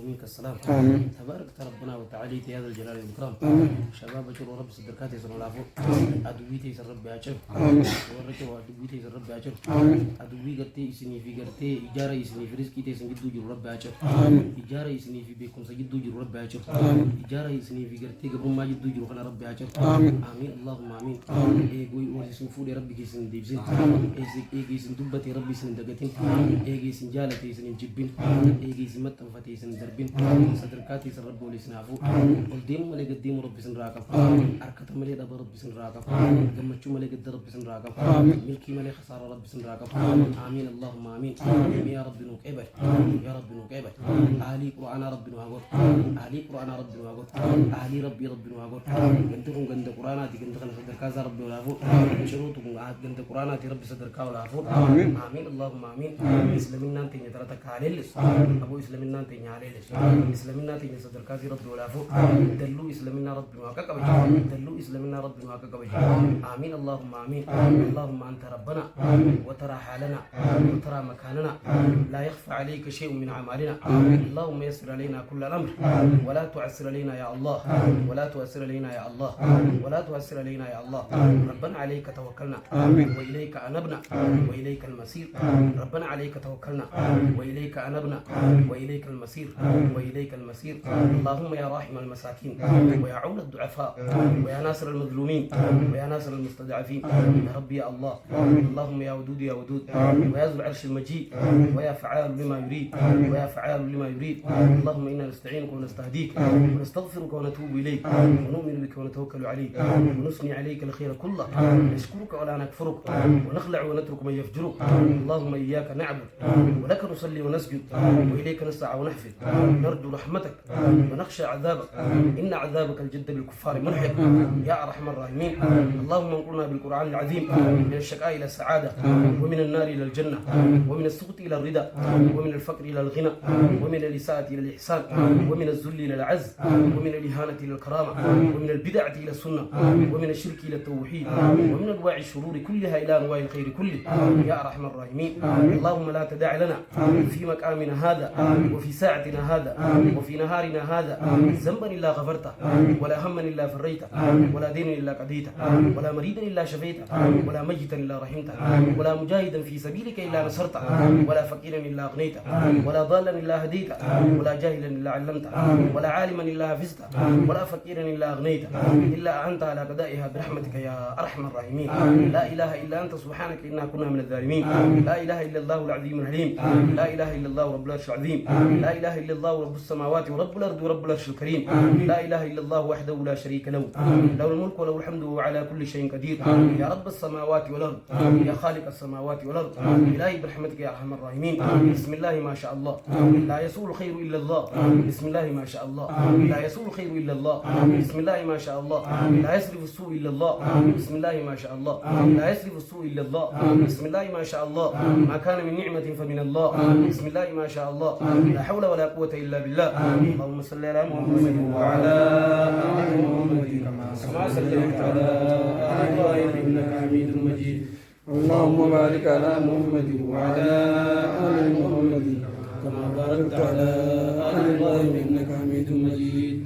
ومنك السلام. آمين. تبارك ربنا وتعالى يا ذا الجلال والإكرام. آمين. شباب أجر رب صدركاتي يسر العفو. أدويتي يسر ربي أجر. آمين. ورجع أدويتي يسر ربي أجر. آمين. أدوي قرتي يسني في قرتي إجارة يسني في رزقي تيسن جدو جر ربي أجر. آمين. إجارة يسني في بيكم سجدو جر ربي أجر. آمين. إجارة يسني في قرتي قبل ما جدو جر خنا ربي أجر. آمين. آمين اللهم آمين. آمين. إيجوي ورسم فودي ربي كيسن ديبزين. إيجي سن دبتي ربي سن دقتين. إيجي سن جالتي سن جبين. إيجي سن متفتي سن دربين. صدركاتي سن ربي ولسن عفو. قديم ملك قديم ربي سن راكب. أركت ملك أبا ربي سن راكب. جمشو ملك قد ربي سن راكب. ملكي ملك خسارة ربي سن راكب. آمين اللهم آمين. يا رب نوكبر. يا رب نوكبر. أهلي قرآن رب نوهاجر. أهلي قرآن رب نوهاجر. أهلي ربي رب نوهاجر. جندكم جند قرآن أتي جند خنا صدركاز ربي ولافو. شروطكم عاد جند قرآن أتي ربي صدركا ولافو. آمين. آمين اللهم آمين. إسلامنا أنت يترتك عليلس. أبو إسلامنا أنت عليلس. إسلامنا أنت صدركاز ربي ولافو. دلو إسلامنا ربي نوهاجر. دلو إسلامنا ربي نوهاجر. آمين اللهم آمين. اللهم أنت ربنا وترى حالنا وترى مكاننا لا يخفى عليك شيء من أعمالنا. اللهم يسر علينا كل الأمر ولا تعسر علينا يا الله. ولا تعسر علينا يا الله. ولا تعسر علينا يا الله. ربنا عليك توكلنا وإليك أنبنا وإليك المسير. ربنا عليك توكلنا وإليك أنبنا وإليك المسير وإليك المسير. اللهم يا راحم المساكين ويا عون الضعفاء ويا ناصر المظلومين ويا ناصر المستضعفين يا ربي يا الله. اللهم يا ودود يا ودود ويا ذو العرش المجيد ويا فعال لما يريد ويا فعال لما يريد. اللهم إنا نستعينك ونستهديك ونستغفرك ونتوب إليك ونؤمن بك ونتوكل عليك ونثني عليك الخير كله نشكرك ولا نكفرك ونخلع ونترك من يفجرك. اللهم إياك نعبد ولك نصلي ونسجد وإليك نسعى ونحفد نرجو رحمتك ونخشى عذابك إن عذابك الجد بالكفار ملحق يا أرحم الراحمين. اللهم انقلنا بالقرآن العظيم من الشقاء إلى السعادة ومن النار إلى الجنة ومن السخط إلى الرضا ومن الفقر إلى الغنى ومن الإساءة إلى الإحسان ومن الذل إلى العز ومن الإهانة إلى الكرامة ومن البدعة إلى السنة ومن الشرك إلى التوحيد ومن أنواع الشرور كلها إلى أنواع الخير كله يا أرحم الراحمين. اللهم لا تدع لنا في مقامنا هذا وفي ساعتنا هذا وفي نهارنا هذا ذنبا إلا غفرته ولا هما إلا فريته ولا دين إلا قضيته ولا مريدا إلا شفيته ولا ميتا إلا رحمته ولا مجاهدا في سبيلك إلا نصرته ولا فقيرا إلا أغنيته ولا ضالا إلا هديته ولا جاهلا إلا علمته ولا عالما إلا حفظته ولا فقيرا إلا أغنيته إلا أنت على قضائها برحمتك يا أرحم الراحمين. لا إله إلا أنت سبحانك إنا كنا من الظالمين. لا إله إلا الله العظيم الحليم. لا إله إلا الله رب العرش العظيم. لا إله إلا الله رب السماوات ورب الأرض ورب العرش الكريم. لا إله إلا الله وحده لا شريك له له الملك وله الحمد وعلى كل شيء قدير. يا رب السماوات والأرض يا خالق السماوات والأرض إلهي برحمتك يا أرحم الراحمين. بسم الله ما شاء الله لا يسوء الخير إلا الله. بسم الله ما شاء الله لا يسوء الخير إلا الله. بسم الله ما شاء الله لا يصرف السوء إلا الله. بسم الله ما شاء الله لا يصرف السوء إلا الله. بسم الله ما شاء الله ما كان من نعمة فمن الله. بسم الله ما شاء الله لا حول ولا قوة إلا بالله. اللهم صل على محمد وعلى آل محمد كما صليت على آل إبراهيم إنك حميد مجيد. اللهم بارك على محمد وعلى آل محمد كما باركت على آل إبراهيم إنك حميد مجيد.